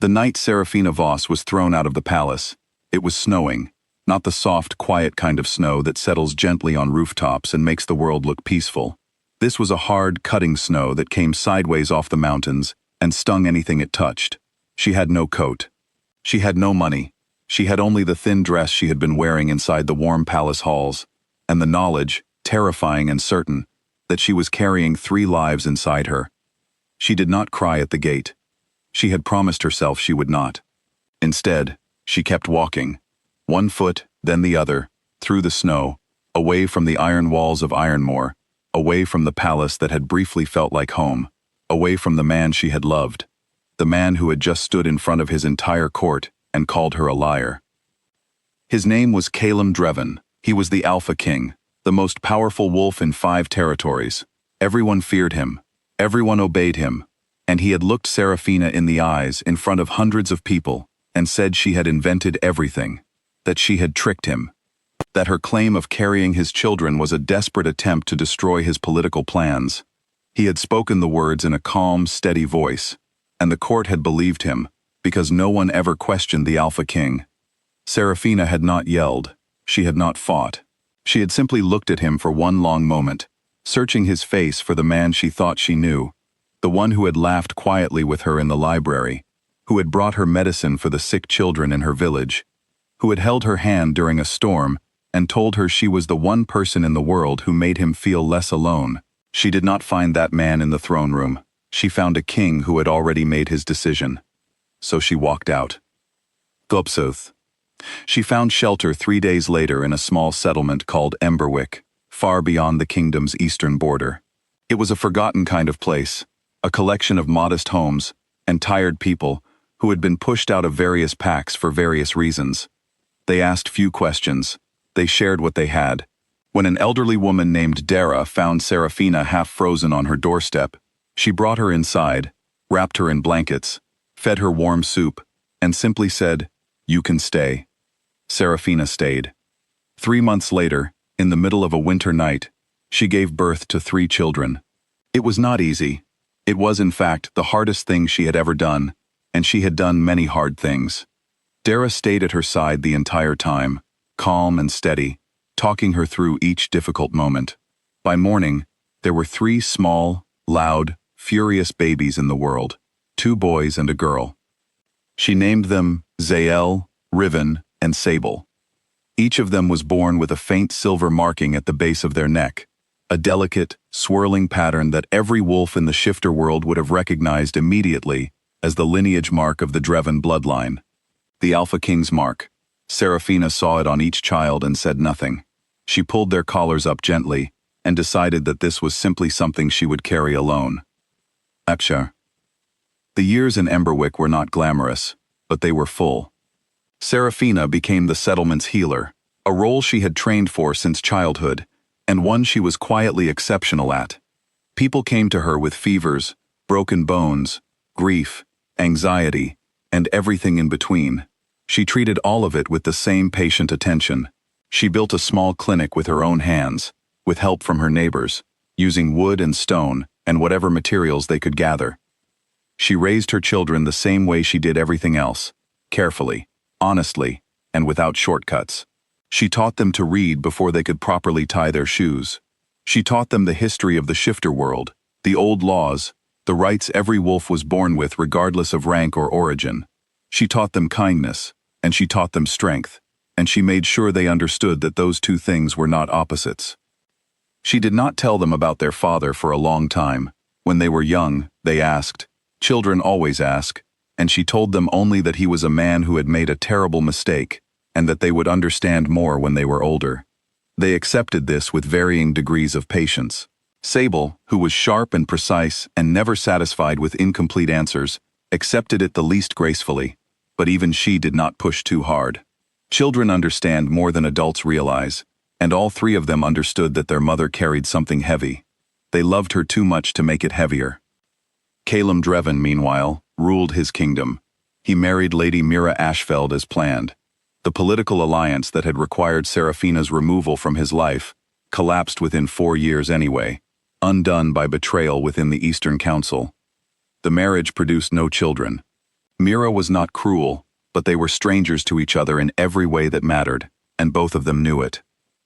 The night Serafina Voss was thrown out of the palace, it was snowing, not the soft, quiet kind of snow that settles gently on rooftops and makes the world look peaceful. This was a hard, cutting snow that came sideways off the mountains and stung anything it touched. She had no coat. She had no money. She had only the thin dress she had been wearing inside the warm palace halls, and the knowledge, terrifying and certain, that she was carrying 3 lives inside her. She did not cry at the gate. She had promised herself she would not. Instead, she kept walking, one foot, then the other, through the snow, away from the iron walls of Ironmore, away from the palace that had briefly felt like home, away from the man she had loved, the man who had just stood in front of his entire court and called her a liar. His name was Calum Dreven. He was the Alpha King, the most powerful wolf in 5 territories. Everyone feared him, everyone obeyed him, and he had looked Serafina in the eyes in front of hundreds of people and said she had invented everything, that she had tricked him, that her claim of carrying his children was a desperate attempt to destroy his political plans. He had spoken the words in a calm, steady voice, and the court had believed him, because no one ever questioned the Alpha King. Serafina had not yelled, she had not fought. She had simply looked at him for one long moment, searching his face for the man she thought she knew, the one who had laughed quietly with her in the library, who had brought her medicine for the sick children in her village, who had held her hand during a storm and told her she was the one person in the world who made him feel less alone. She did not find that man in the throne room. She found a king who had already made his decision. So she walked out. Gopsoth. She found shelter 3 days later in a small settlement called Emberwick, far beyond the kingdom's eastern border. It was a forgotten kind of place, a collection of modest homes and tired people who had been pushed out of various packs for various reasons. They asked few questions. They shared what they had. When an elderly woman named Dara found Serafina half frozen on her doorstep, she brought her inside, wrapped her in blankets, fed her warm soup, and simply said, "You can stay." Serafina stayed. 3 months later, in the middle of a winter night, she gave birth to 3 children. It was not easy. It was, in fact, the hardest thing she had ever done, and she had done many hard things. Dara stayed at her side the entire time, calm and steady, talking her through each difficult moment. By morning, there were 3 small, loud, furious babies in the world, 2 boys and a girl. She named them Zael, Riven, and Sable. Each of them was born with a faint silver marking at the base of their neck, a delicate, swirling pattern that every wolf in the shifter world would have recognized immediately as the lineage mark of the Dreven bloodline. The Alpha King's mark. Serafina saw it on each child and said nothing. She pulled their collars up gently and decided that this was simply something she would carry alone. Apshar. The years in Emberwick were not glamorous, but they were full. Serafina became the settlement's healer, a role she had trained for since childhood, and one she was quietly exceptional at. People came to her with fevers, broken bones, grief, anxiety, and everything in between. She treated all of it with the same patient attention. She built a small clinic with her own hands, with help from her neighbors, using wood and stone and whatever materials they could gather. She raised her children the same way she did everything else, carefully, honestly, and without shortcuts. She taught them to read before they could properly tie their shoes. She taught them the history of the shifter world, the old laws, the rights every wolf was born with regardless of rank or origin. She taught them kindness, and she taught them strength, and she made sure they understood that those 2 things were not opposites. She did not tell them about their father for a long time. When they were young, they asked. Children always ask, and she told them only that he was a man who had made a terrible mistake, and that they would understand more when they were older. They accepted this with varying degrees of patience. Sable, who was sharp and precise and never satisfied with incomplete answers, accepted it the least gracefully, but even she did not push too hard. Children understand more than adults realize, and all 3 of them understood that their mother carried something heavy. They loved her too much to make it heavier. Calum Dreven, meanwhile, ruled his kingdom. He married Lady Mira Ashfeld as planned. The political alliance that had required Serafina's removal from his life collapsed within 4 years anyway, undone by betrayal within the Eastern Council. The marriage produced no children. Mira was not cruel, but they were strangers to each other in every way that mattered, and both of them knew it.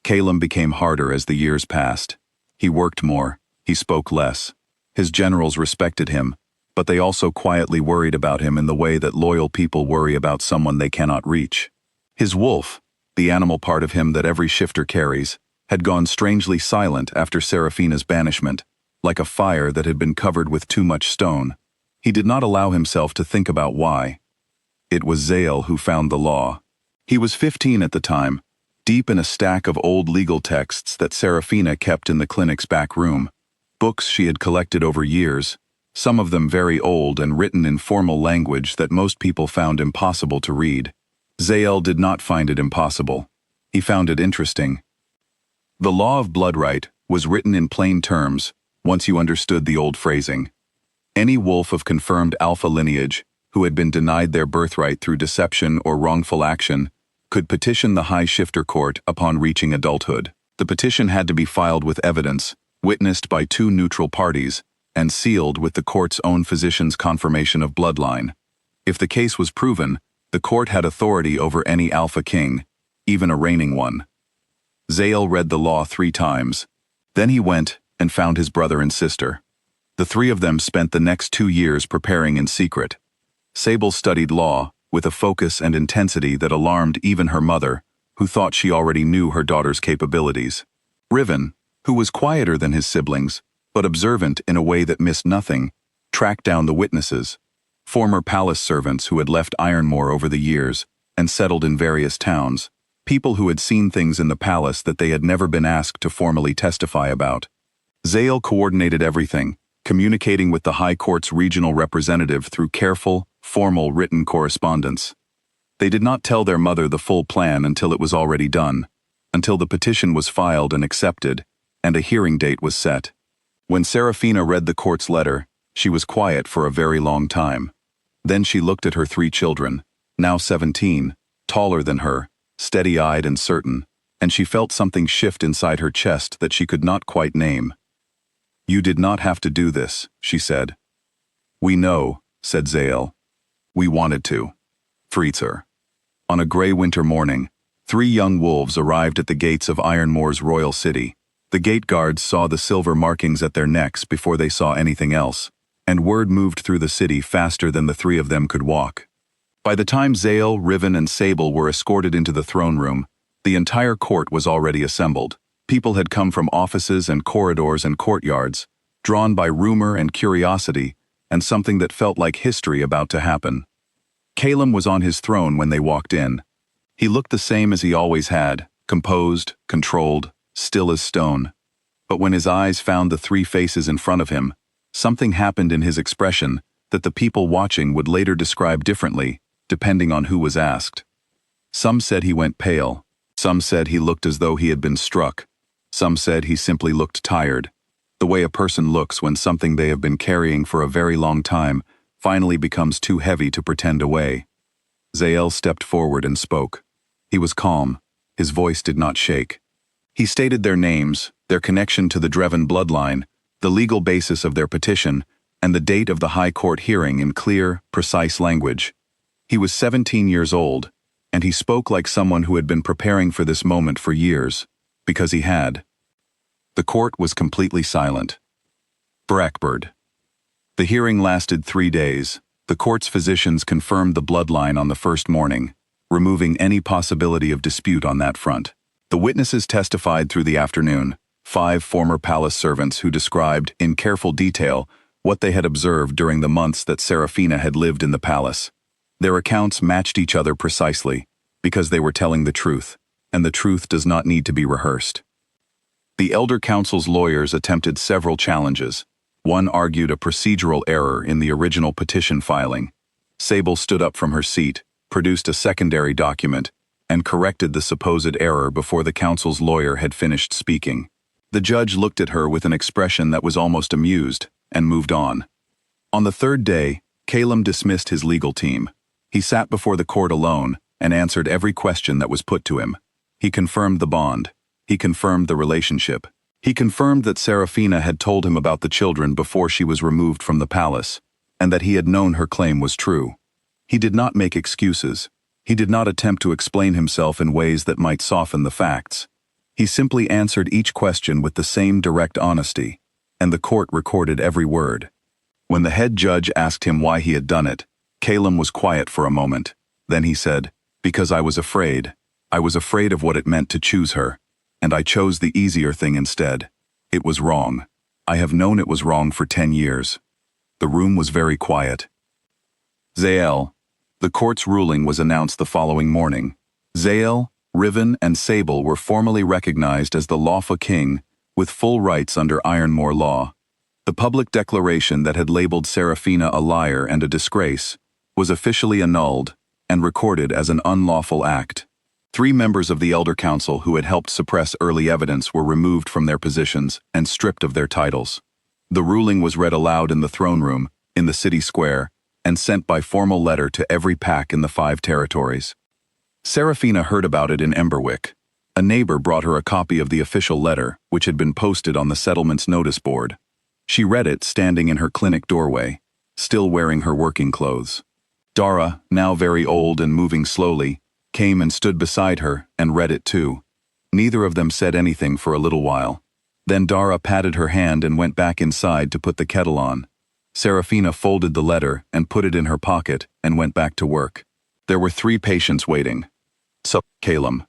Calum became harder as the years passed. He worked more, he spoke less. His generals respected him, but they also quietly worried about him in the way that loyal people worry about someone they cannot reach. His wolf, the animal part of him that every shifter carries, had gone strangely silent after Serafina's banishment, like a fire that had been covered with too much stone. He did not allow himself to think about why. It was Zael who found the law. He was 15 at the time, deep in a stack of old legal texts that Serafina kept in the clinic's back room, books she had collected over years, some of them very old and written in formal language that most people found impossible to read. Zael did not find it impossible. He found it interesting. The law of blood right was written in plain terms, once you understood the old phrasing. Any wolf of confirmed alpha lineage, who had been denied their birthright through deception or wrongful action, could petition the High Shifter Court upon reaching adulthood. The petition had to be filed with evidence, witnessed by 2 neutral parties, and sealed with the court's own physician's confirmation of bloodline. If the case was proven, the court had authority over any alpha king, even a reigning one. Zael read the law 3 times. Then he went and found his brother and sister. The 3 of them spent the next 2 years preparing in secret. Sable studied law with a focus and intensity that alarmed even her mother, who thought she already knew her daughter's capabilities. Riven, who was quieter than his siblings, but observant in a way that missed nothing, tracked down the witnesses, former palace servants who had left Ironmore over the years and settled in various towns, people who had seen things in the palace that they had never been asked to formally testify about. Zael coordinated everything, communicating with the High Court's regional representative through careful, formal written correspondence. They did not tell their mother the full plan until it was already done, until the petition was filed and accepted, and a hearing date was set. When Serafina read the court's letter, she was quiet for a very long time. Then she looked at her 3 children, now 17, taller than her, steady-eyed and certain, and she felt something shift inside her chest that she could not quite name. "You did not have to do this," she said. "We know," said Zael. "We wanted to." Freetzer. On a gray winter morning, 3 young wolves arrived at the gates of Ironmore's royal city. The gate guards saw the silver markings at their necks before they saw anything else, and word moved through the city faster than the 3 of them could walk. By the time Zael, Riven, and Sable were escorted into the throne room, the entire court was already assembled. People had come from offices and corridors and courtyards, drawn by rumor and curiosity, and something that felt like history about to happen. Calum was on his throne when they walked in. He looked the same as he always had, composed, controlled, still as stone. But when his eyes found the 3 faces in front of him, something happened in his expression that the people watching would later describe differently, depending on who was asked. Some said he went pale. Some said he looked as though he had been struck. Some said he simply looked tired, the way a person looks when something they have been carrying for a very long time finally becomes too heavy to pretend away. Zael stepped forward and spoke. He was calm. His voice did not shake. He stated their names, their connection to the Dreven bloodline, the legal basis of their petition, and the date of the High Court hearing in clear, precise language. He was 17 years old, and he spoke like someone who had been preparing for this moment for years, because he had. The court was completely silent. Brackbird. The hearing lasted 3 days. The court's physicians confirmed the bloodline on the first morning, removing any possibility of dispute on that front. The witnesses testified through the afternoon, 5 former palace servants who described, in careful detail, what they had observed during the months that Serafina had lived in the palace. Their accounts matched each other precisely, because they were telling the truth, and the truth does not need to be rehearsed. The Elder Council's lawyers attempted several challenges. One argued a procedural error in the original petition filing. Sable stood up from her seat, produced a secondary document, and corrected the supposed error before the council's lawyer had finished speaking. The judge looked at her with an expression that was almost amused, and moved on. On the 3rd day, Calum dismissed his legal team. He sat before the court alone and answered every question that was put to him. He confirmed the bond. He confirmed the relationship. He confirmed that Serafina had told him about the children before she was removed from the palace, and that he had known her claim was true. He did not make excuses. He did not attempt to explain himself in ways that might soften the facts. He simply answered each question with the same direct honesty, and the court recorded every word. When the head judge asked him why he had done it, Calum was quiet for a moment. Then he said, "Because I was afraid. I was afraid of what it meant to choose her, and I chose the easier thing instead. It was wrong. I have known it was wrong for 10 years. The room was very quiet. Zael. The court's ruling was announced the following morning. Zael, Riven, and Sable were formally recognized as the lawful king, with full rights under Ironmore law. The public declaration that had labeled Seraphina a liar and a disgrace was officially annulled and recorded as an unlawful act. 3 members of the Elder Council who had helped suppress early evidence were removed from their positions and stripped of their titles. The ruling was read aloud in the throne room, in the city square, and sent by formal letter to every pack in the 5 territories. Seraphina heard about it in Emberwick. A neighbor brought her a copy of the official letter, which had been posted on the settlement's notice board. She read it standing in her clinic doorway, still wearing her working clothes. Dara, now very old and moving slowly, came and stood beside her and read it too. Neither of them said anything for a little while. Then Dara patted her hand and went back inside to put the kettle on. Seraphina folded the letter and put it in her pocket and went back to work. There were 3 patients waiting. So, Calum.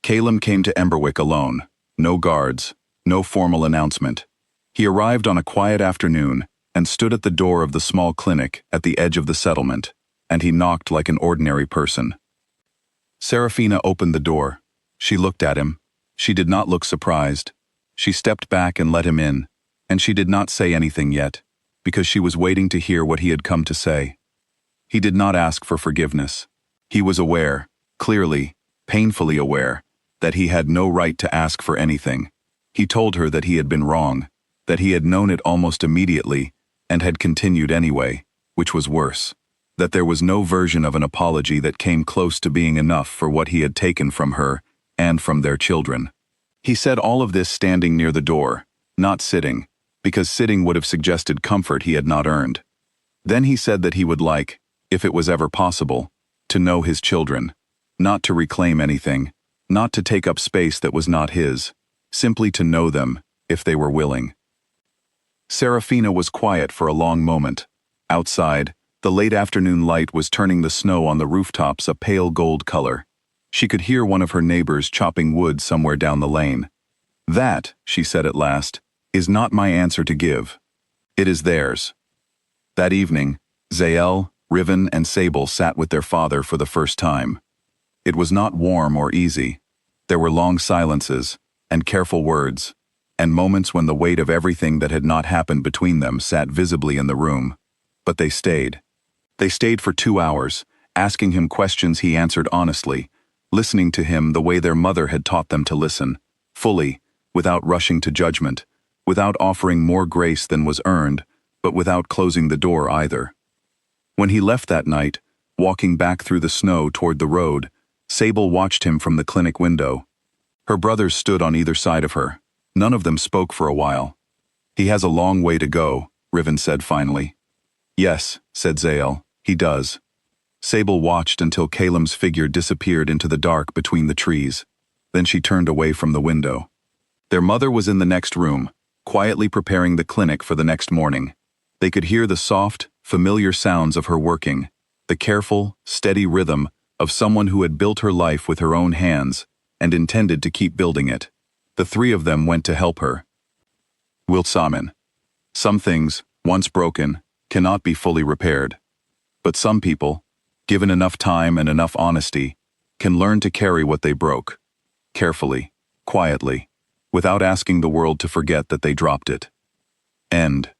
Calum came to Emberwick alone. No guards, no formal announcement. He arrived on a quiet afternoon and stood at the door of the small clinic at the edge of the settlement, and he knocked like an ordinary person. Seraphina opened the door. She looked at him. She did not look surprised. She stepped back and let him in, and she did not say anything yet, because she was waiting to hear what he had come to say. He did not ask for forgiveness. He was aware, clearly, painfully aware, that he had no right to ask for anything. He told her that he had been wrong, that he had known it almost immediately, and had continued anyway, which was worse. That there was no version of an apology that came close to being enough for what he had taken from her and from their children. He said all of this standing near the door, not sitting, because sitting would have suggested comfort he had not earned. Then he said that he would like, if it was ever possible, to know his children, not to reclaim anything, not to take up space that was not his, simply to know them, if they were willing. Seraphina was quiet for a long moment. Outside, the late afternoon light was turning the snow on the rooftops a pale gold color. She could hear one of her neighbors chopping wood somewhere down the lane. "That," she said at last, "is not my answer to give. It is theirs." That evening, Zael, Riven, and Sable sat with their father for the first time. It was not warm or easy. There were long silences, and careful words, and moments when the weight of everything that had not happened between them sat visibly in the room. But they stayed. They stayed for 2 hours, asking him questions he answered honestly, listening to him the way their mother had taught them to listen, fully, without rushing to judgment, without offering more grace than was earned, but without closing the door either. When he left that night, walking back through the snow toward the road, Sable watched him from the clinic window. Her brothers stood on either side of her. None of them spoke for a while. "He has a long way to go," Riven said finally. "Yes," said Zael, "he does." Sable watched until Calum's figure disappeared into the dark between the trees. Then she turned away from the window. Their mother was in the next room, quietly preparing the clinic for the next morning. They could hear the soft, familiar sounds of her working, the careful, steady rhythm of someone who had built her life with her own hands and intended to keep building it. The 3 of them went to help her. Wiltsamen. Some things, once broken, cannot be fully repaired. But some people, given enough time and enough honesty, can learn to carry what they broke, carefully, quietly, without asking the world to forget that they dropped it. End.